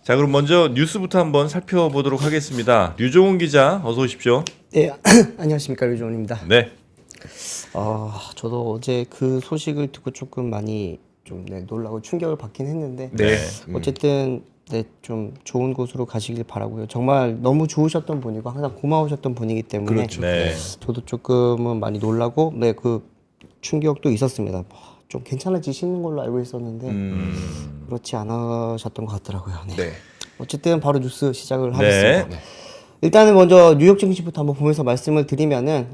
자, 그럼 먼저 뉴스부터 한번 살펴보도록 하겠습니다. 류종훈 기자, 어서 오십시오. 네, 안녕하십니까, 류종훈입니다. 네. 저도 어제 그 소식을 듣고 조금 많이 좀 놀라고 충격을 받긴 했는데, 네. 어쨌든 좀 좋은 곳으로 가시길 바라고요. 정말 너무 좋으셨던 분이고 항상 고마우셨던 분이기 때문에 그렇죠. 네. 저도 조금은 많이 놀라고 그 충격도 있었습니다. 좀 괜찮아지시는 걸로 알고 있었는데 그렇지 않으셨던 것 같더라고요. 네. 네. 어쨌든 바로 뉴스 시작을 네. 하겠습니다. 일단은 먼저 뉴욕 증시부터 한번 보면서 말씀을 드리면은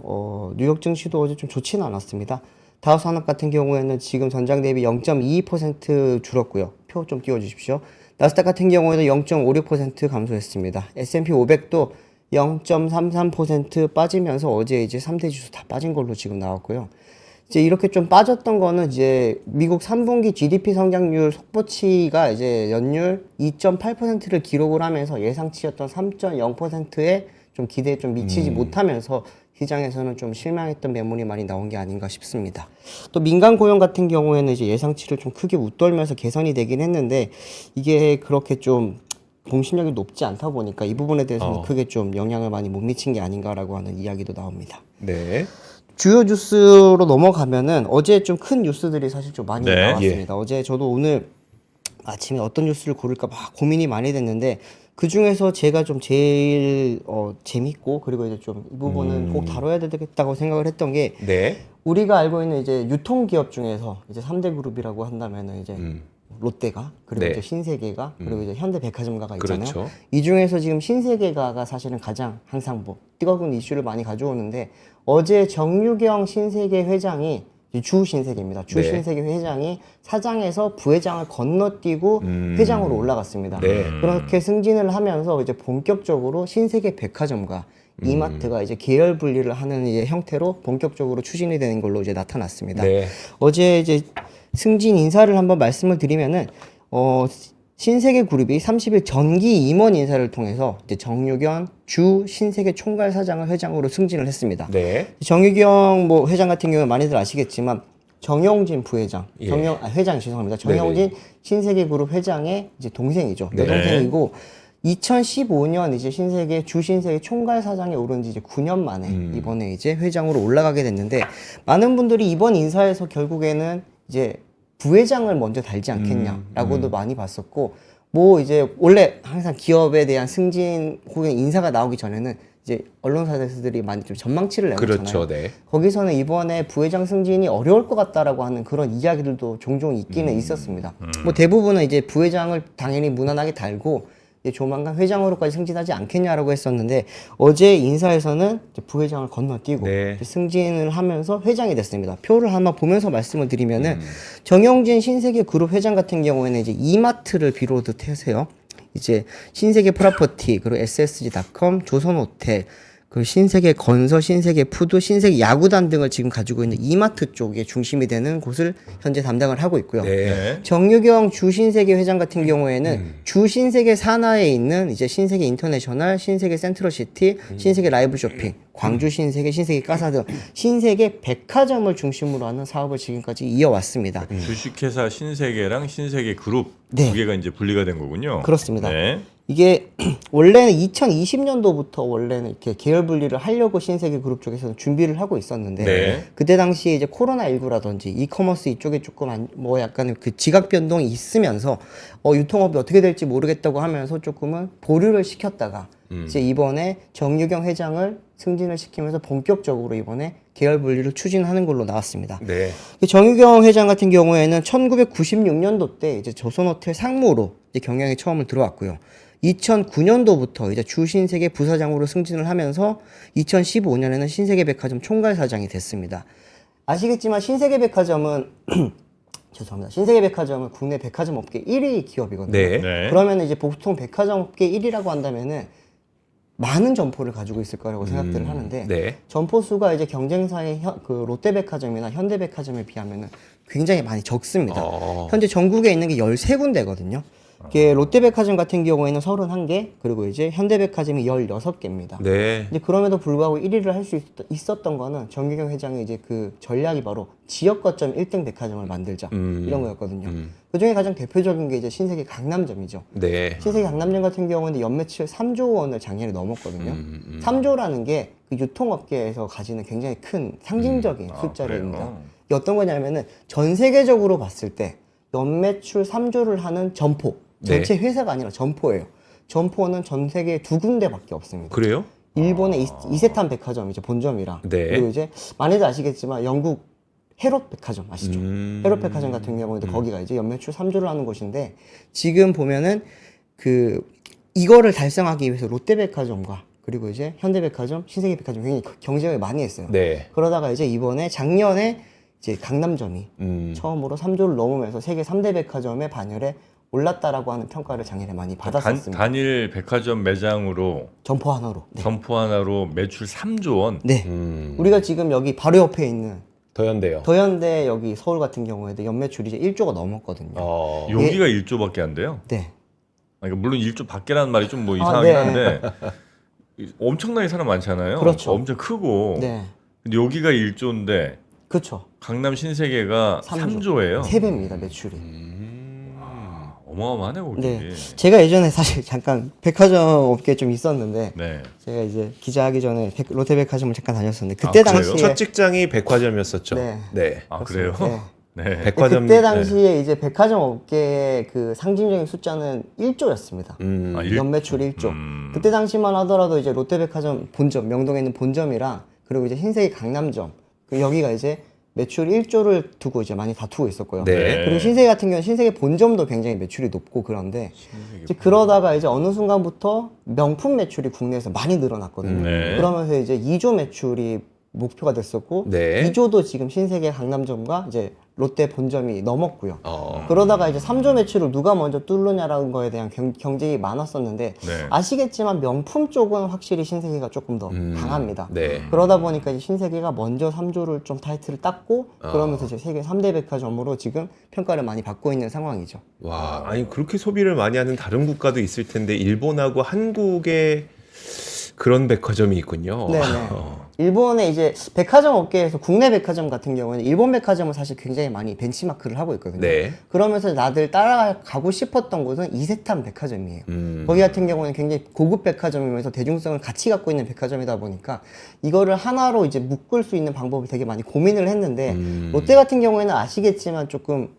뉴욕 증시도 어제 좀 좋지는 않았습니다. 다우 산업 같은 경우에는 지금 전장 대비 0.22% 줄었고요. 표 좀 띄워주십시오. 나스닥 같은 경우에도 0.56% 감소했습니다. S&P 500도 0.33% 빠지면서 어제 이제 3대 지수 다 빠진 걸로 지금 나왔고요. 이제 이렇게 좀 빠졌던 거는 이제 미국 3분기 GDP 성장률 속보치가 이제 연율 2.8%를 기록을 하면서 예상치였던 3.0%에 좀 기대에 좀 미치지 못하면서 시장에서는 좀 실망했던 매물이 많이 나온 게 아닌가 싶습니다. 또 민간 고용 같은 경우에는 이제 예상치를 좀 크게 웃돌면서 개선이 되긴 했는데 이게 그렇게 좀 공신력이 높지 않다 보니까 이 부분에 대해서는 크게 좀 영향을 많이 못 미친 게 아닌가라고 하는 이야기도 나옵니다. 네. 주요 뉴스로 넘어가면은 어제 좀 큰 뉴스들이 사실 좀 많이 네. 나왔습니다. 어제 저도 오늘 아침에 어떤 뉴스를 고를까 막 고민이 많이 됐는데 그 중에서 제가 좀 제일 재밌고 그리고 이제 좀 이 부분은 꼭 다뤄야 되겠다고 생각을 했던 게 네. 우리가 알고 있는 이제 유통기업 중에서 이제 3대 그룹이라고 한다면은 이제 롯데가 그리고 네. 이제 신세계가 그리고 이제 현대백화점가가 있잖아요. 그렇죠. 이 중에서 지금 신세계가가 사실은 가장 항상 뭐 뜨거운 이슈를 많이 가져오는데 어제 정유경 신세계 회장이 주 신세계입니다. 주 네. 신세계 회장이 사장에서 부회장을 건너뛰고 회장으로 올라갔습니다. 네. 그렇게 승진을 하면서 이제 본격적으로 신세계 백화점과 이마트가 이제 계열 분리를 하는 이제 형태로 본격적으로 추진이 되는 걸로 이제 나타났습니다. 네. 어제 이제 승진 인사를 한번 말씀을 드리면은 신세계 그룹이 30일 전기 임원 인사를 통해서 이제 정유경 주 신세계 총괄 사장을 회장으로 승진을 했습니다. 네. 정유경 뭐 회장 같은 경우는 많이들 아시겠지만 정영진 부회장, 예. 회장 죄송합니다. 정영진 신세계 그룹 회장의 이제 동생이죠. 네. 여동생이고 2015년 이제 주 신세계 총괄 사장에 오른 지 이제 9년 만에 이번에 이제 회장으로 올라가게 됐는데 많은 분들이 이번 인사에서 결국에는 이제 부회장을 먼저 달지 않겠냐라고도 많이 봤었고 뭐 이제 원래 항상 기업에 대한 승진 혹은 인사가 나오기 전에는 이제 언론사들이 많이 좀 전망치를 내놓잖아요. 그렇죠. 네. 거기서는 이번에 부회장 승진이 어려울 것 같다라고 하는 그런 이야기들도 종종 있기는 있었습니다. 뭐 대부분은 이제 부회장을 당연히 무난하게 달고 이제 조만간 회장으로까지 승진하지 않겠냐라고 했었는데 어제 인사에서는 이제 부회장을 건너뛰고 네. 이제 승진을 하면서 회장이 됐습니다. 표를 하나 보면서 말씀을 드리면은 정영진 신세계 그룹 회장 같은 경우에는 이제 이마트를 비롯해서요. 이제 신세계 프로퍼티, 그리고 SSG.com, 조선호텔, 그 신세계 건설, 신세계 푸드, 신세계 야구단 등을 지금 가지고 있는 이마트 쪽에 중심이 되는 곳을 현재 담당을 하고 있고요. 네. 정유경 주신세계 회장 같은 경우에는 주신세계 산하에 있는 이제 신세계 인터내셔널, 신세계 센트럴시티, 신세계 라이브 쇼핑, 광주 신세계, 신세계 가사 등 신세계 백화점을 중심으로 하는 사업을 지금까지 이어왔습니다. 주식회사 신세계랑 신세계 그룹 네. 두 개가 이제 분리가 된 거군요. 그렇습니다. 네. 이게 원래는 2020년도부터 원래는 이렇게 계열 분리를 하려고 신세계 그룹 쪽에서는 준비를 하고 있었는데 네. 그때 당시에 이제 코로나19라든지 이커머스 이쪽에 조금 뭐 약간 그 지각 변동이 있으면서 유통업이 어떻게 될지 모르겠다고 하면서 조금은 보류를 시켰다가 이제 이번에 정유경 회장을 승진을 시키면서 본격적으로 이번에 계열 분리를 추진하는 걸로 나왔습니다. 네. 정유경 회장 같은 경우에는 1996년도 때 이제 조선호텔 상무로 이제 경영에 처음을 들어왔고요. 2009년도부터 이제 주신세계 부사장으로 승진을 하면서 2015년에는 신세계백화점 총괄사장이 됐습니다. 아시겠지만 신세계백화점은 죄송합니다. 신세계백화점은 국내 백화점 업계 1위 기업이거든요. 네. 네. 그러면 이제 보통 백화점 업계 1위라고 한다면은 많은 점포를 가지고 있을 거라고 생각들을 하는데 네. 점포 수가 이제 경쟁사의 그 롯데백화점이나 현대백화점에 비하면은 굉장히 많이 적습니다. 현재 전국에 있는 게 13군데거든요. 이게 롯데백화점 같은 경우에는 31개, 그리고 이제 현대백화점이 16개입니다. 네. 근데 그럼에도 불구하고 1위를 할 수 있었던 거는 정규경 회장의 이제 그 전략이 바로 지역 거점 1등 백화점을 만들자 이런 거였거든요. 그 중에 가장 대표적인 게 이제 신세계 강남점이죠. 네. 신세계 강남점 같은 경우는 연매출 3조 원을 작년에 넘었거든요. 3조라는 게 그 유통업계에서 가지는 굉장히 큰 상징적인 숫자입니다. 그래요? 이게 어떤 거냐면은 전 세계적으로 봤을 때 연매출 3조를 하는 점포, 전체 회사가 아니라 점포예요. 점포는 전 세계 2군데밖에 없습니다. 그래요? 일본의 이세탄 백화점이죠, 본점이랑. 네. 그리고 이제 많이들 아시겠지만 영국 헤롯 백화점 아시죠? 헤롯 백화점 같은 경우에도 거기가 이제 연매출 3조를 하는 곳인데, 지금 보면은 그 이거를 달성하기 위해서 롯데백화점과 그리고 이제 현대백화점, 신세계백화점 굉장히 경쟁을 많이 했어요. 네. 그러다가 이제 이번에 작년에 이제 강남점이 처음으로 3조를 넘으면서 세계 3대 백화점의 반열에 올랐다라고 하는 평가를 작년에 많이 받았었습니다. 단일 백화점 매장으로 점포 하나로. 네. 점포 하나로 매출 3조 원. 네. 우리가 지금 여기 바로 옆에 있는 더현대요. 더현대 여기 서울 같은 경우에도 연매출이 이제 1조가 넘었거든요. 여기가 1조밖에 안 돼요. 네. 그러니까 물론 1조 밖에라는 말이 좀 뭐 이상하긴 네. 한데 엄청나게 사람 많잖아요. 그렇죠. 엄청 크고. 네. 근데 여기가 1조인데 그렇죠. 강남 신세계가 3조예요. 3배입니다, 매출이. 어마어마하네 거기. 네. 제가 예전에 사실 잠깐 백화점 업계에 좀 있었는데 네. 제가 이제 기자하기 전에 롯데백화점을 잠깐 다녔었는데 그때 그래요? 당시에 첫 직장이 백화점이었었죠. 네. 네. 아 그래요? 네. 네. 백화점 그때 당시에 이제 백화점 업계의 그 상징적인 숫자는 1조였습니다. 아, 연매출 1조. 그때 당시만 하더라도 이제 롯데백화점 본점, 명동에 있는 본점이랑 그리고 이제 신세계 강남점, 그 여기가 이제 매출 1조를 두고 이제 많이 다투고 있었고요. 네. 그리고 신세계 같은 경우는 신세계 본점도 굉장히 매출이 높고 그런데 이제 그러다가 이제 어느 순간부터 명품 매출이 국내에서 많이 늘어났거든요. 네. 그러면서 이제 2조 매출이 목표가 됐었고 네. 2조도 지금 신세계 강남점과 이제 롯데 본점이 넘었고요. 어. 그러다가 이제 3조 매출을 누가 먼저 뚫느냐라는 거에 대한 경쟁이 많았었는데 네. 아시겠지만 명품 쪽은 확실히 신세계가 조금 더 강합니다. 네. 그러다 보니까 이제 신세계가 먼저 3조를 좀 타이틀을 땄고 그러면서 이제 세계 3대 백화점으로 지금 평가를 많이 받고 있는 상황이죠. 와, 아니 그렇게 소비를 많이 하는 다른 국가도 있을 텐데 일본하고 한국에 그런 백화점이 있군요. 네네. 일본의 이제 백화점 업계에서 국내 백화점 같은 경우에는 일본 백화점을 사실 굉장히 많이 벤치마크를 하고 있거든요. 네. 그러면서 나들 따라가고 싶었던 곳은 이세탄 백화점이에요. 거기 같은 경우는 굉장히 고급 백화점이면서 대중성을 같이 갖고 있는 백화점이다 보니까 이거를 하나로 이제 묶을 수 있는 방법을 되게 많이 고민을 했는데 롯데 같은 경우에는 아시겠지만 조금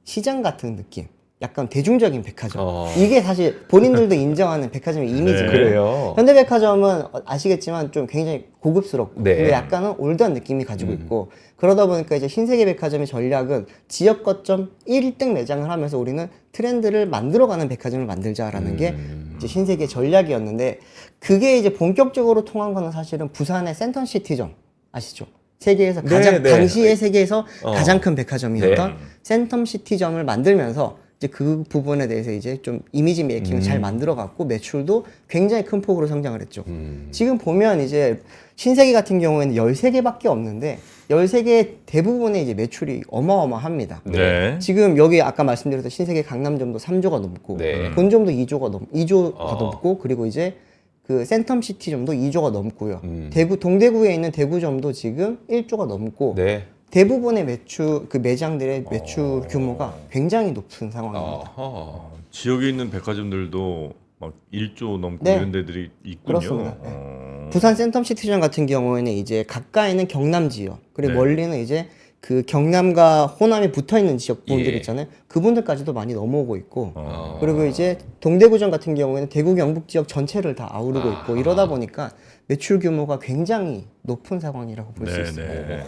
시장 같은 느낌. 약간 대중적인 백화점. 이게 사실 본인들도 인정하는 백화점의 이미지예요. 그래요. 현대백화점은 아시겠지만 좀 굉장히 고급스럽고 네. 근데 약간은 올드한 느낌이 가지고 있고 그러다 보니까 이제 신세계백화점의 전략은 지역 거점 1등 매장을 하면서 우리는 트렌드를 만들어가는 백화점을 만들자라는 게 이제 신세계 전략이었는데 그게 이제 본격적으로 통한 거는 사실은 부산의 센텀시티점 아시죠? 세계에서 가장 네. 당시의 세계에서 가장 큰 백화점이었던 센텀시티점을 만들면서 이제 그 부분에 대해서 이제 좀 이미지 메이킹을 잘 만들어갖고 매출도 굉장히 큰 폭으로 성장을 했죠. 지금 보면 이제 신세계 같은 경우에는 13개밖에 없는데 13개 대부분의 이제 매출이 어마어마합니다. 네. 지금 여기 아까 말씀드렸던 신세계 강남점도 3조가 넘고 네. 본점도 2조가 넘고 그리고 이제 그 센텀시티점도 2조가 넘고요. 동대구에 있는 대구점도 지금 1조가 넘고 네. 대부분의 매출 그 매장들의 매출 규모가 굉장히 높은 상황입니다. 지역에 있는 백화점들도 막 1조 넘고 네. 이런 데들이 있군요. 그렇습니다. 부산 센텀시티점 같은 경우에는 이제 가까이는 경남 지역 그리고 네. 멀리는 이제 그 경남과 호남이 붙어 있는 지역 분들 예. 있잖아요. 그분들까지도 많이 넘어오고 있고 그리고 이제 동대구점 같은 경우에는 대구 경북 지역 전체를 다 아우르고 있고 이러다 보니까 매출 규모가 굉장히 높은 상황이라고 볼 수 있습니다. 네.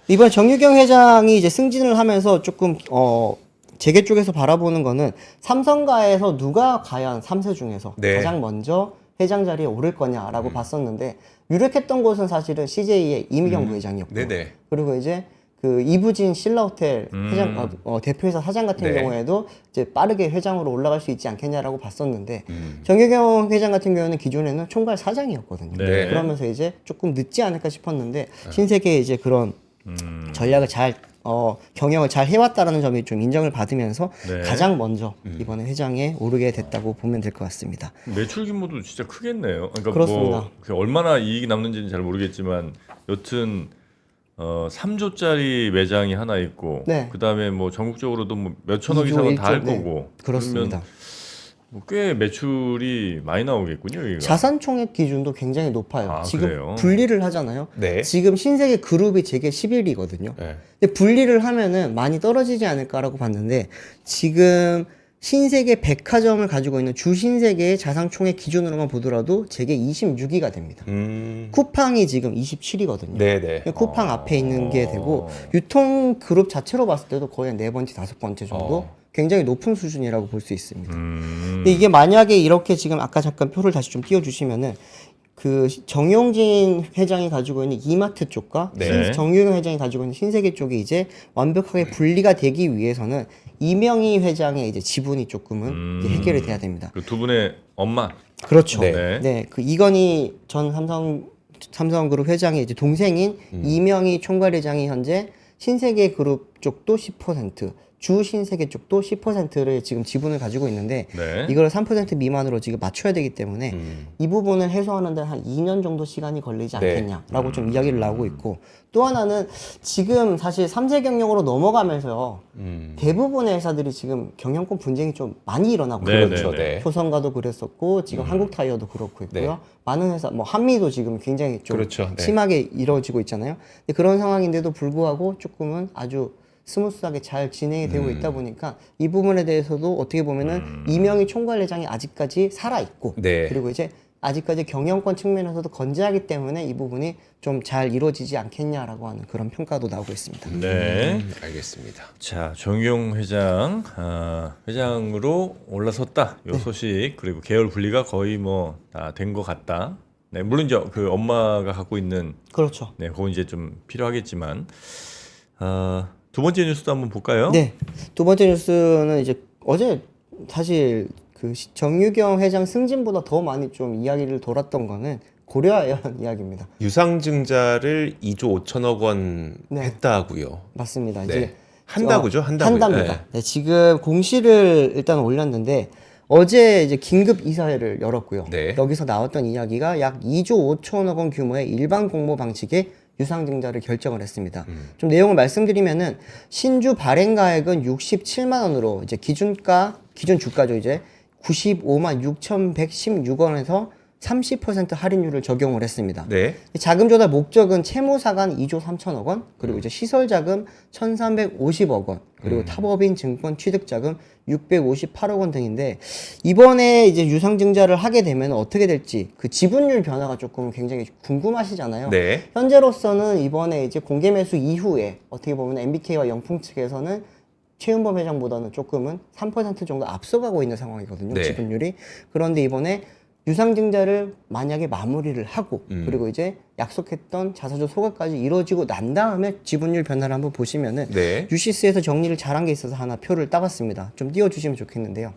이번 정유경 회장이 이제 승진을 하면서 조금 재계 쪽에서 바라보는 거는 삼성가에서 누가 과연 3세 중에서 네. 가장 먼저 회장 자리에 오를 거냐라고 봤었는데 유력했던 곳은 사실은 CJ의 이미경 부회장이었고 네네. 그리고 이제 그 이부진 신라호텔 회장 대표이사 사장 같은 네. 경우에도 이제 빠르게 회장으로 올라갈 수 있지 않겠냐라고 봤었는데 정유경 회장 같은 경우는 기존에는 총괄 사장이었거든요. 네. 그러면서 이제 조금 늦지 않을까 싶었는데 신세계의 이제 그런 전략을 잘 경영을 잘 해왔다라는 점이 좀 인정을 받으면서 네. 가장 먼저 이번에 회장에 오르게 됐다고 보면 될 것 같습니다. 매출 규모도 진짜 크겠네요. 그러니까 그렇습니다. 뭐 얼마나 이익이 남는지는 잘 모르겠지만 여튼 3조짜리 매장이 하나 있고 네. 그다음에 뭐 전국적으로도 뭐 몇천억 2조, 이상은 다 할 1조, 네. 거고 그렇습니다. 뭐 꽤 매출이 많이 나오겠군요. 여기가. 자산 총액 기준도 굉장히 높아요. 아, 지금 그래요? 분리를 하잖아요. 네. 지금 신세계 그룹이 제게 11위거든요. 네. 근데 분리를 하면은 많이 떨어지지 않을까라고 봤는데 지금 신세계 백화점을 가지고 있는 주신세계의 자산 총액 기준으로만 보더라도 제게 26위가 됩니다. 쿠팡이 지금 27위거든요. 네네. 쿠팡 앞에 있는 게 되고 유통 그룹 자체로 봤을 때도 거의 한 4번째, 5번째 정도 굉장히 높은 수준이라고 볼 수 있습니다. 근데 이게 만약에 이렇게 지금 아까 잠깐 표를 다시 좀 띄워주시면은 그 정용진 회장이 가지고 있는 이마트 쪽과 네. 정유경 회장이 가지고 있는 신세계 쪽이 이제 완벽하게 분리가 되기 위해서는 이명희 회장의 이제 지분이 조금은 이제 해결이 돼야 됩니다. 그 두 분의 엄마. 그렇죠. 네. 네, 그 이건희 전 삼성그룹 회장의 이제 동생인 이명희 총괄회장이 현재 신세계 그룹 쪽도 10%, 주 신세계 쪽도 10%를 지금 지분을 가지고 있는데 네. 이걸 3% 미만으로 지금 맞춰야 되기 때문에 이 부분을 해소하는데 한 2년 정도 시간이 걸리지 네. 않겠냐라고 좀 이야기를 나오고 있고 또 하나는 지금 사실 3세 경영으로 넘어가면서 대부분의 회사들이 지금 경영권 분쟁이 좀 많이 일어나고 네, 있거든요. 네, 네. 효성가도 그랬었고 지금 한국타이어도 그렇고 있고요. 네. 많은 회사 뭐 한미도 지금 굉장히 좀 그렇죠. 네. 심하게 이루어지고 있잖아요. 근데 그런 상황인데도 불구하고 조금은 아주 스무스하게 잘 진행이 되고 있다 보니까 이 부분에 대해서도 어떻게 보면은 이명희 총괄회장이 아직까지 살아 있고 네. 그리고 이제 아직까지 경영권 측면에서도 건재하기 때문에 이 부분이 좀 잘 이루어지지 않겠냐라고 하는 그런 평가도 나오고 있습니다. 네. 알겠습니다. 자, 정용 회장 회장으로 올라섰다. 요 소식 그리고 계열 분리가 거의 뭐 다 된 것 같다. 네, 물론 이제 그 엄마가 갖고 있는 그렇죠. 네, 그건 이제 좀 필요하겠지만 두 번째 뉴스도 한번 볼까요? 네. 두 번째 뉴스는 이제 어제 사실 그 정유경 회장 승진보다 더 많이 좀 이야기를 돌았던 거는 고려아연 이야기입니다. 유상증자를 2조 5천억 원 네. 했다고요. 맞습니다. 네. 이제 한다고죠? 한다고요? 한답니다. 네. 네, 지금 공시를 일단 올렸는데 어제 이제 긴급 이사회를 열었고요. 네. 여기서 나왔던 이야기가 약 2조 5천억 원 규모의 일반 공모 방식의 유상증자를 결정을 했습니다. 좀 내용을 말씀드리면은 신주 발행가액은 67만 원으로 이제 기준 주가죠 이제 95만 6,116원에서 30% 할인율을 적용을 했습니다. 네. 자금 조달 목적은 채무사간 2조 3천억 원, 그리고 이제 시설자금 1,350억 원, 그리고 타법인 증권 취득자금 658억 원 등인데 이번에 이제 유상증자를 하게 되면 어떻게 될지 그 지분율 변화가 조금 굉장히 궁금하시잖아요. 네. 현재로서는 이번에 이제 공개 매수 이후에 어떻게 보면 MBK와 영풍 측에서는 최은범 회장보다는 조금은 3% 정도 앞서가고 있는 상황이거든요. 네. 지분율이. 그런데 이번에 유상증자를 만약에 마무리를 하고 그리고 이제 약속했던 자사주 소각까지 이루어지고 난 다음에 지분율 변화를 한번 보시면은 네. 유시스에서 정리를 잘한 게 있어서 하나 표를 따봤습니다. 좀 띄워주시면 좋겠는데요.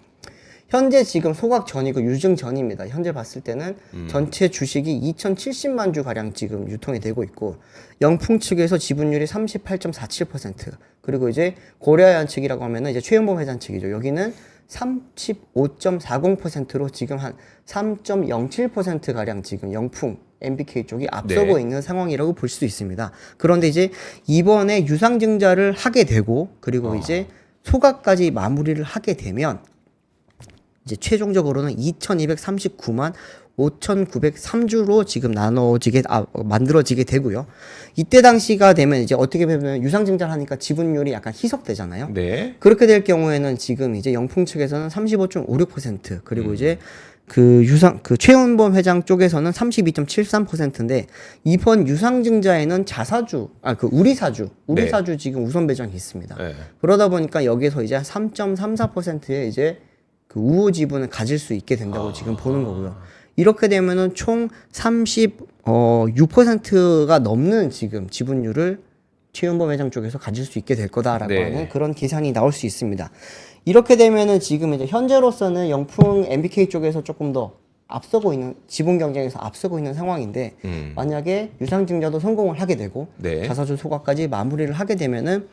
현재 지금 소각 전이고 유증 전입니다. 현재 봤을 때는 전체 주식이 2,070만 주 가량 지금 유통이 되고 있고 영풍 측에서 지분율이 38.47% 그리고 이제 고려아연 측이라고 하면은 이제 최은범 회장 측이죠. 여기는 35.40%로 지금 한 3.07% 가량 지금 영풍 MBK 쪽이 앞서고 네. 있는 상황이라고 볼 수 있습니다. 그런데 이제 이번에 유상증자를 하게 되고 그리고 이제 소각까지 마무리를 하게 되면 이제 최종적으로는 2,239만 5,903주로 지금 만들어지게 되고요. 이때 당시가 되면 이제 어떻게 보면 유상증자를 하니까 지분율이 약간 희석되잖아요. 네. 그렇게 될 경우에는 지금 이제 영풍 측에서는 35.56% 그리고 이제 최은범 회장 쪽에서는 32.73%인데 이번 유상증자에는 우리사주 지금 우선 배정이 있습니다. 네. 그러다 보니까 여기서 이제 3.34%의 이제 그 우호 지분을 가질 수 있게 된다고 지금 보는 거고요. 이렇게 되면은 총 36%가 넘는 지금 지분율을 최은범 회장 쪽에서 가질 수 있게 될 거다라고 네. 하는 그런 계산이 나올 수 있습니다. 이렇게 되면은 지금 이제 현재로서는 영풍 MBK 쪽에서 조금 더 앞서고 있는 지분 경쟁에서 앞서고 있는 상황인데 만약에 유상증자도 성공을 하게 되고 네. 자사주 소각까지 마무리를 하게 되면은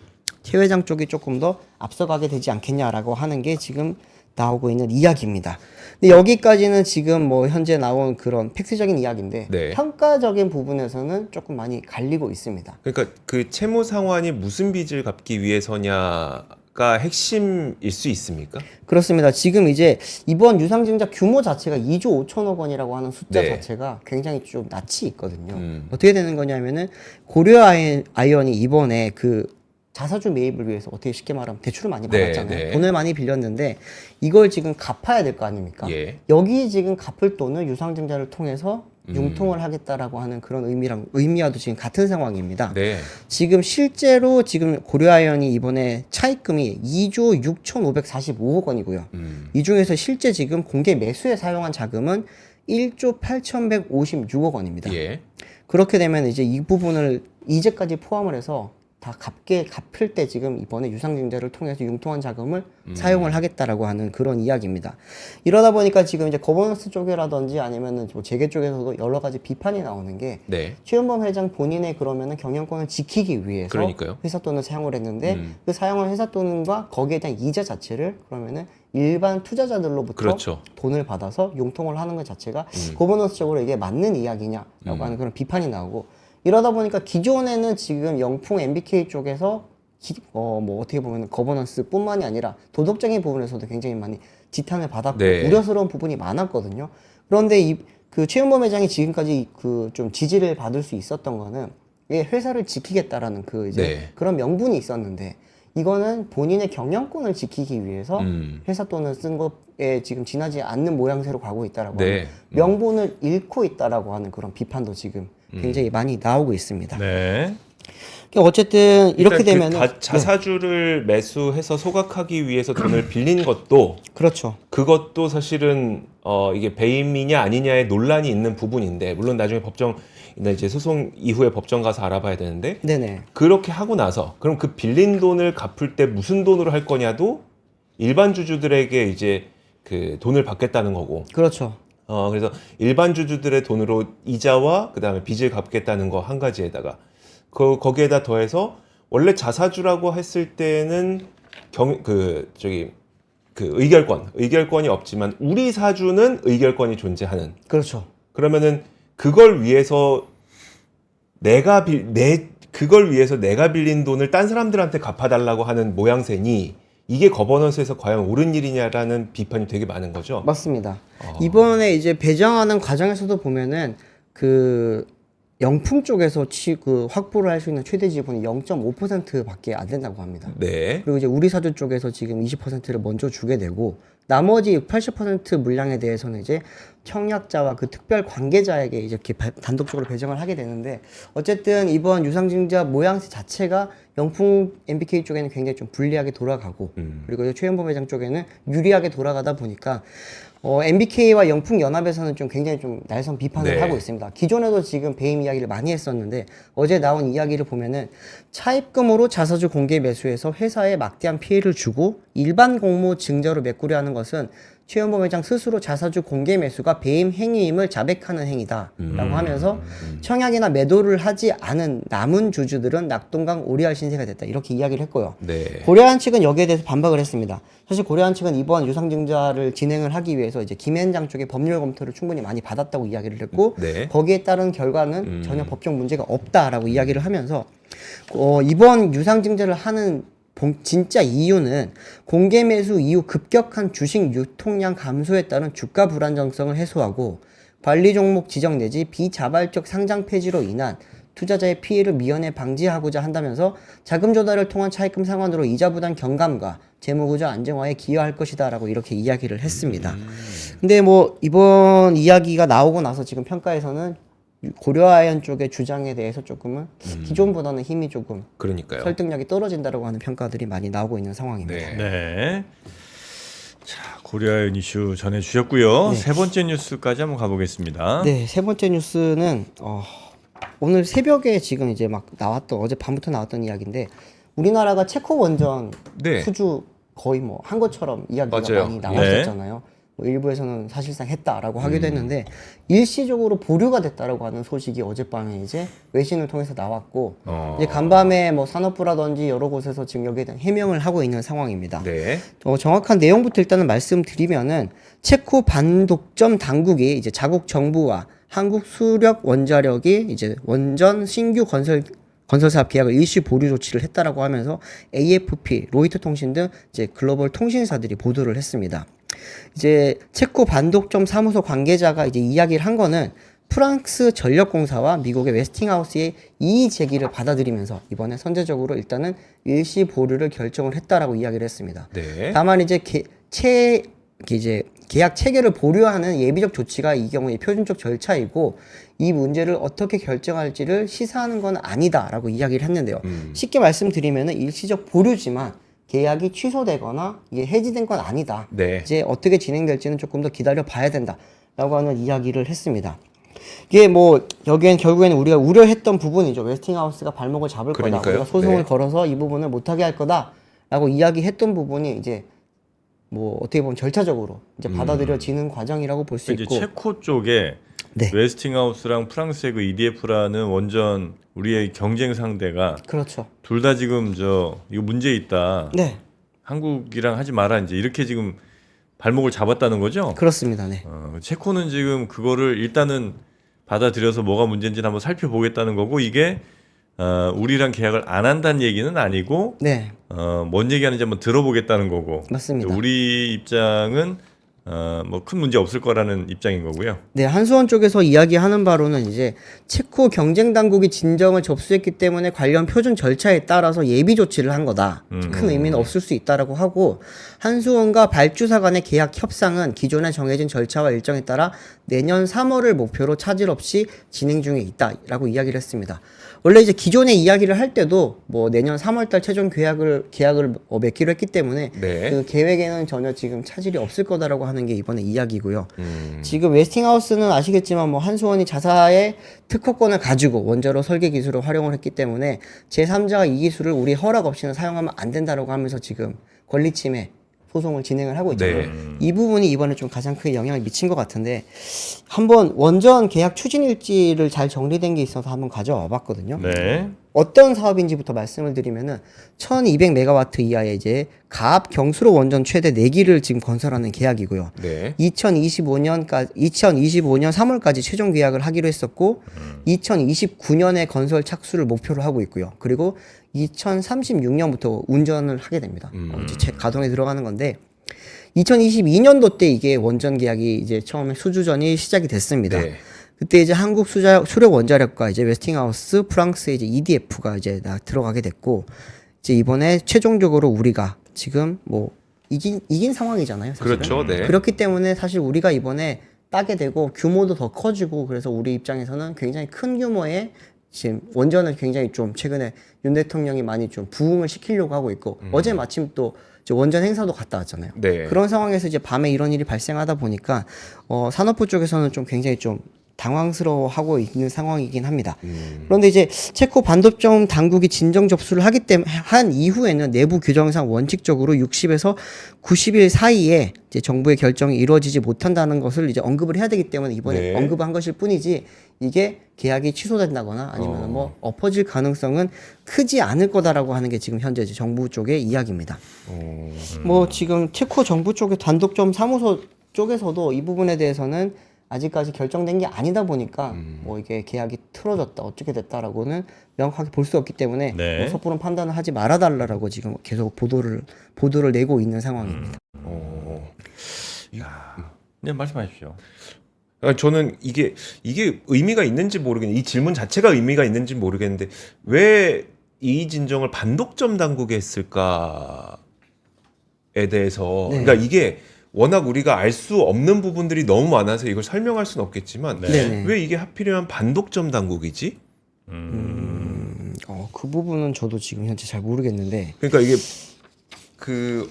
최 회장 쪽이 조금 더 앞서가게 되지 않겠냐라고 하는 게 지금 나오고 있는 이야기입니다. 근데 여기까지는 지금 뭐 현재 나온 그런 팩트적인 이야기인데 네. 평가적인 부분에서는 조금 많이 갈리고 있습니다. 그러니까 그 채무 상환이 무슨 빚을 갚기 위해서냐가 핵심일 수 있습니까? 그렇습니다. 지금 이제 이번 유상증자 규모 자체가 2조 5천억 원이라고 하는 숫자 네. 자체가 굉장히 좀 낯이 있거든요. 어떻게 되는 거냐면은 고려아이언이 이번에 그 자사주 매입을 위해서 어떻게 쉽게 말하면 대출을 많이 네, 받았잖아요. 네. 돈을 많이 빌렸는데 이걸 지금 갚아야 될 거 아닙니까? 예. 여기 지금 갚을 돈을 유상증자를 통해서 융통을 하겠다라고 하는 그런 의미와도 지금 같은 상황입니다. 네. 지금 실제로 지금 고려아이언이 이번에 차입금이 2조 6,545억 원이고요. 이 중에서 실제 지금 공개 매수에 사용한 자금은 1조 8,156억 원입니다. 예. 그렇게 되면 이제 이 부분을 이제까지 포함을 해서 다 갚을 때 지금 이번에 유상증자를 통해서 융통한 자금을 사용을 하겠다라고 하는 그런 이야기입니다. 이러다 보니까 지금 이제 거버넌스 쪽이라든지 아니면은 뭐 재계 쪽에서도 여러 가지 비판이 나오는 게 네. 최은범 회장 본인의 그러면은 경영권을 지키기 위해서 그러니까요. 회사 돈을 사용을 했는데 그 사용한 회사 돈과 거기에 대한 이자 자체를 그러면은 일반 투자자들로부터 그렇죠. 돈을 받아서 융통을 하는 것 자체가 거버넌스적으로 이게 맞는 이야기냐라고 하는 그런 비판이 나오고 이러다 보니까 기존에는 지금 영풍 MBK 쪽에서 뭐 어떻게 보면 거버넌스뿐만이 아니라 도덕적인 부분에서도 굉장히 많이 지탄을 받았고 네. 우려스러운 부분이 많았거든요. 그런데 그 최은범 회장이 지금까지 그 좀 지지를 받을 수 있었던 거는 이게 회사를 지키겠다라는 그 이제 네. 그런 명분이 있었는데 이거는 본인의 경영권을 지키기 위해서 회사 돈을 쓴 것에 지금 지나지 않는 모양새로 가고 있다라고 네. 하는 명분을 잃고 있다라고 하는 그런 비판도 지금 굉장히 많이 나오고 있습니다. 네. 어쨌든 이렇게 일단 되면은 그 자사주를 매수해서 소각하기 위해서 돈을 빌린 것도 그렇죠. 그것도 사실은 이게 배임이냐 아니냐의 논란이 있는 부분인데 물론 나중에 이제 소송 이후에 법정 가서 알아봐야 되는데 네네. 그렇게 하고 나서 그럼 그 빌린 돈을 갚을 때 무슨 돈으로 할 거냐도 일반 주주들에게 이제 그 돈을 받겠다는 거고 그렇죠. 그래서 일반 주주들의 돈으로 이자와 그다음에 빚을 갚겠다는 거 한 가지에다가 거기에다 더해서 원래 자사주라고 했을 때는 의결권이 없지만 우리 사주는 의결권이 존재하는. 그렇죠. 그러면은 그걸 위해서 내가 빌린 돈을 딴 사람들한테 갚아달라고 하는 모양새니 이게 거버넌스에서 과연 옳은 일이냐라는 비판이 되게 많은 거죠. 맞습니다. 이번에 이제 배정하는 과정에서도 보면은 그 영풍 쪽에서 확보를 할 수 있는 최대 지분이 0.5%밖에 안 된다고 합니다. 네. 그리고 이제 우리 사주 쪽에서 지금 20%를 먼저 주게 되고 나머지 80% 물량에 대해서는 이제 청약자와 그 특별 관계자에게 이제 이렇게 단독적으로 배정을 하게 되는데 어쨌든 이번 유상증자 모양새 자체가 영풍 MBK 쪽에는 굉장히 좀 불리하게 돌아가고 그리고 이제 최현범 회장 쪽에는 유리하게 돌아가다 보니까 MBK와 영풍 연합에서는 좀 굉장히 좀 날선 비판을 네. 하고 있습니다. 기존에도 지금 배임 이야기를 많이 했었는데 어제 나온 이야기를 보면은 차입금으로 자사주 공개 매수해서 회사에 막대한 피해를 주고 일반 공모 증자로 메꾸려 하는 것은 최현범 회장 스스로 자사주 공개 매수가 배임 행위임을 자백하는 행위다라고 하면서 청약이나 매도를 하지 않은 남은 주주들은 낙동강 오리알 신세가 됐다 이렇게 이야기를 했고요. 네. 고려한 측은 여기에 대해서 반박을 했습니다. 사실 고려한 측은 이번 유상증자를 진행을 하기 위해서 이제 김현장 쪽의 법률 검토를 충분히 많이 받았다고 이야기를 했고 네. 거기에 따른 결과는 전혀 법적 문제가 없다라고 이야기를 하면서 이번 유상증자를 하는 진짜 이유는 공개 매수 이후 급격한 주식 유통량 감소에 따른 주가 불안정성을 해소하고 관리 종목 지정 내지 비자발적 상장 폐지로 인한 투자자의 피해를 미연에 방지하고자 한다면서 자금 조달을 통한 차입금 상환으로 이자 부담 경감과 재무구조 안정화에 기여할 것이다라고 이렇게 이야기를 했습니다. 근데 뭐 이번 이야기가 나오고 나서 지금 평가에서는 고려아이언 쪽의 주장에 대해서 조금은 기존보다는 힘이 조금 그러니까요. 설득력이 떨어진다라고 하는 평가들이 많이 나오고 있는 상황입니다. 네. 네. 자, 고려아이언 이슈 전해주셨고요. 네. 세 번째 뉴스까지 한번 가보겠습니다. 네, 세 번째 뉴스는 오늘 새벽에 지금 이제 막 나왔던 어젯밤부터 나왔던 이야기인데 우리나라가 체코 원전 네. 수주 거의 뭐 한 것처럼 이야기가 맞아요. 많이 나왔었잖아요. 뭐 일부에서는 사실상 했다라고 하기도 했는데 일시적으로 보류가 됐다라고 하는 소식이 어젯밤에 이제 외신을 통해서 나왔고 이제 간밤에 뭐 산업부라든지 여러 곳에서 지금 여기에 대한 해명을 하고 있는 상황입니다. 네. 정확한 내용부터 일단은 말씀드리면은 체코 반독점 당국이 이제 자국 정부와 한국 수력 원자력이 이제 원전 신규 건설 사업 계약을 일시 보류 조치를 했다라고 하면서 AFP, 로이터 통신 등 이제 글로벌 통신사들이 보도를 했습니다. 이제 체코 반독점 사무소 관계자가 이제 이야기를 한 거는 프랑스 전력공사와 미국의 웨스팅하우스의 이의 제기를 받아들이면서 이번에 선제적으로 일단은 일시 보류를 결정을 했다라고 이야기를 했습니다. 네. 다만 이제 계약 체계를 보류하는 예비적 조치가 이 경우에 표준적 절차이고 이 문제를 어떻게 결정할지를 시사하는 건 아니다라고 이야기를 했는데요. 쉽게 말씀드리면은 일시적 보류지만 계약이 취소되거나 이게 해지된 건 아니다. 네. 이제 어떻게 진행될지는 조금 더 기다려 봐야 된다라고 하는 이야기를 했습니다. 이게 뭐 여기엔 결국에는 우리가 우려했던 부분이죠. 웨스팅하우스가 발목을 잡을 거다. 그러니까요. 우리가 소송을 네. 걸어서 이 부분을 못하게 할 거다라고 이야기했던 부분이 이제 뭐 어떻게 보면 절차적으로 이제 받아들여지는 과정이라고 볼 수 이제 있고. 체코 쪽에 네. 웨스팅하우스랑 프랑스의 그 EDF라는 원전 우리의 경쟁 상대가 그렇죠. 둘 다 지금 이거 문제 있다. 네. 한국이랑 하지 마라 이제 이렇게 지금 발목을 잡았다는 거죠. 그렇습니다. 네. 체코는 지금 그거를 일단은 받아들여서 뭐가 문제인지는 한번 살펴보겠다는 거고 이게 우리랑 계약을 안 한다는 얘기는 아니고 네. 뭔 얘기하는지 한번 들어보겠다는 거고. 맞습니다. 우리 입장은 뭐 큰 문제 없을 거라는 입장인 거고요. 네, 한수원 쪽에서 이야기하는 바로는 이제 체코 경쟁 당국이 진정을 접수했기 때문에 관련 표준 절차에 따라서 예비 조치를 한 거다. 큰 의미는 없을 수 있다라고 하고 한수원과 발주사 간의 계약 협상은 기존에 정해진 절차와 일정에 따라 내년 3월을 목표로 차질 없이 진행 중에 있다라고 이야기를 했습니다. 원래 이제 기존에 이야기를 할 때도 뭐 내년 3월달 최종 계약을 맺기로 했기 때문에 네. 그 계획에는 전혀 지금 차질이 없을 거다라고 하는 게 이번에 이야기고요. 지금 웨스팅하우스는 아시겠지만 뭐 한수원이 자사의 특허권을 가지고 원자로 설계 기술을 활용을 했기 때문에 제3자가 이 기술을 우리 허락 없이는 사용하면 안 된다라고 하면서 지금 권리침해 소송을 진행을 하고 있잖아요. 네. 이 부분이 이번에 좀 가장 크게 영향을 미친 것 같은데 한번 원전 계약 추진 일지를 잘 정리된 게 있어서 한번 가져와 봤거든요. 네. 어떤 사업인지부터 말씀을 드리면은 1200메가와트 이하의 이제 가압 경수로 원전 최대 4기를 지금 건설하는 계약이고요. 네. 2025년 3월까지 최종 계약을 하기로 했었고 2029년에 건설 착수를 목표로 하고 있고요. 그리고 2036년부터 운전을 하게 됩니다. 이제 가동에 들어가는 건데 2022년도 때 이게 원전 계약이 이제 처음에 수주전이 시작이 됐습니다. 네. 그때 이제 한국 수력 원자력과 이제 웨스팅하우스, 프랑스의 이제 EDF가 이제 들어가게 됐고 이제 이번에 최종적으로 우리가 지금 뭐 이긴 상황이잖아요. 사실은. 그렇죠. 네. 그렇기 때문에 사실 우리가 이번에 따게 되고 규모도 더 커지고 그래서 우리 입장에서는 굉장히 큰 규모의 지금 원전을 굉장히 좀 최근에 윤 대통령이 많이 좀 부흥을 시키려고 하고 있고 어제 마침 또 원전 행사도 갔다 왔잖아요. 네. 그런 상황에서 이제 밤에 이런 일이 발생하다 보니까 산업부 쪽에서는 좀 굉장히 좀 당황스러워하고 있는 상황이긴 합니다. 그런데 이제 체코 반독점 당국이 진정 접수를 한 이후에는 내부 규정상 원칙적으로 60에서 90일 사이에 이제 정부의 결정이 이루어지지 못한다는 것을 이제 언급을 해야 되기 때문에 이번에 네. 언급한 것일 뿐이지 이게 계약이 취소된다거나 아니면 뭐 엎어질 가능성은 크지 않을 거다라고 하는 게 지금 현재 이제 정부 쪽의 이야기입니다. 뭐 지금 체코 정부 쪽의 단독점 사무소 쪽에서도 이 부분에 대해서는 아직까지 결정된 게 아니다 보니까 뭐 이게 계약이 틀어졌다 어떻게 됐다라고는 명확하게 볼 수 없기 때문에 네. 뭐 섣부른 판단을 하지 말아달라고 지금 계속 보도를 내고 있는 상황입니다. 네, 말씀하십시오. 저는 이게 의미가 있는지 모르겠는데 이 질문 자체가 의미가 있는지 모르겠는데 왜 이 진정을 반독점 당국에 했을까에 대해서 네. 그러니까 이게 워낙 우리가 알 수 없는 부분들이 너무 많아서 이걸 설명할 수는 없겠지만 네네. 왜 이게 하필이면 반독점 당국이지? 그 부분은 저도 지금 현재 잘 모르겠는데 그러니까 이게 그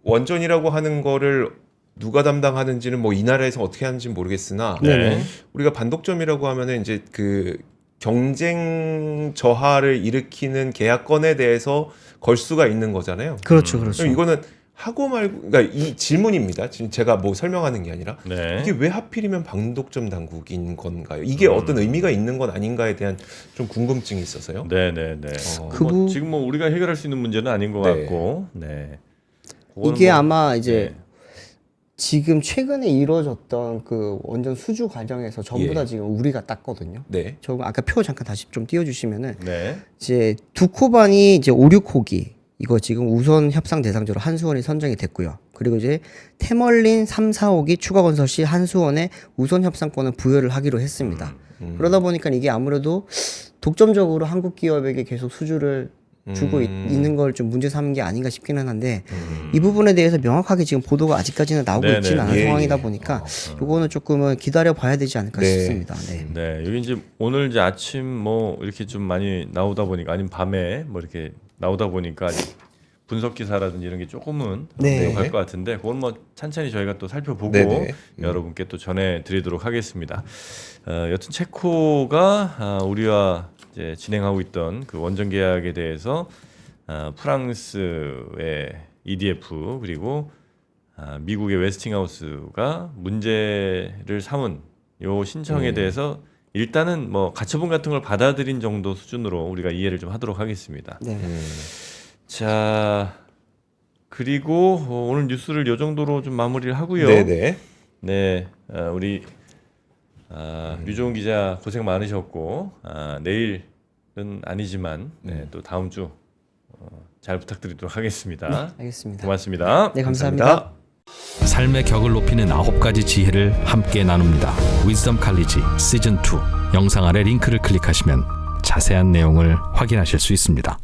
원전이라고 하는 거를 누가 담당하는지는 뭐 이 나라에서 어떻게 하는지 모르겠으나 네네. 우리가 반독점이라고 하면은 이제 그 경쟁 저하를 일으키는 계약건에 대해서 걸 수가 있는 거잖아요. 그렇죠, 그렇죠. 그럼 이거는 하고 말고 그러니까 이 질문입니다. 지금 제가 뭐 설명하는 게 아니라 네. 이게 왜 하필이면 반독점 당국인 건가요? 이게 어떤 의미가 있는 건 아닌가에 대한 좀 궁금증이 있어서요. 네네네. 그 뭐 부- 지금 뭐 우리가 해결할 수 있는 문제는 아닌 것 네. 같고, 네. 그거는 이게 뭐- 아마 이제 네. 지금 최근에 이루어졌던 그 원전 수주 과정에서 전부 예. 다 지금 우리가 땄거든요. 네. 저 아까 표 잠깐 다시 좀 띄워주시면은 네. 이제 두 코반이 이제 5, 6호기 이거 지금 우선 협상 대상자로 한수원이 선정이 됐고요. 그리고 이제 태멀린 3, 4호기 추가 건설 시 한수원에 우선 협상권을 부여를 하기로 했습니다. 그러다 보니까 이게 아무래도 독점적으로 한국 기업에게 계속 수주를 주고 있는 걸 좀 문제 삼은 게 아닌가 싶기는 한데 이 부분에 대해서 명확하게 지금 보도가 아직까지는 나오고 네네. 있지는 않은 예, 상황이다 예. 보니까 요거는 조금은 기다려 봐야 되지 않을까 네. 싶습니다. 네. 네, 여기 이제 오늘 이제 아침 뭐 이렇게 좀 많이 나오다 보니까 아니면 밤에 뭐 이렇게 나오다 보니까 분석 기사라든지 이런 게 조금은 네. 부족할 것 같은데 그건 뭐 찬찬히 저희가 또 살펴보고 네네. 여러분께 또 전해드리도록 하겠습니다. 여튼 체코가 우리와 이제 진행하고 있던 그 원전 계약에 대해서 프랑스의 EDF 그리고 미국의 웨스팅하우스가 문제를 삼은 요 신청에 대해서 일단은 뭐 가처분 같은 걸 받아들인 정도 수준으로 우리가 이해를 좀 하도록 하겠습니다. 네. 자 그리고 오늘 뉴스를 요 정도로 좀 마무리를 하고요. 네네. 네, 우리 류종훈 기자 고생 많으셨고 내일은 아니지만 네, 또 다음 주 잘 부탁드리도록 하겠습니다. 알겠습니다. 고맙습니다. 네, 감사합니다. 삶의 격을 높이는 9가지 지혜를 함께 나눕니다. 위즈덤 칼리지 시즌 2 영상 아래 링크를 클릭하시면 자세한 내용을 확인하실 수 있습니다.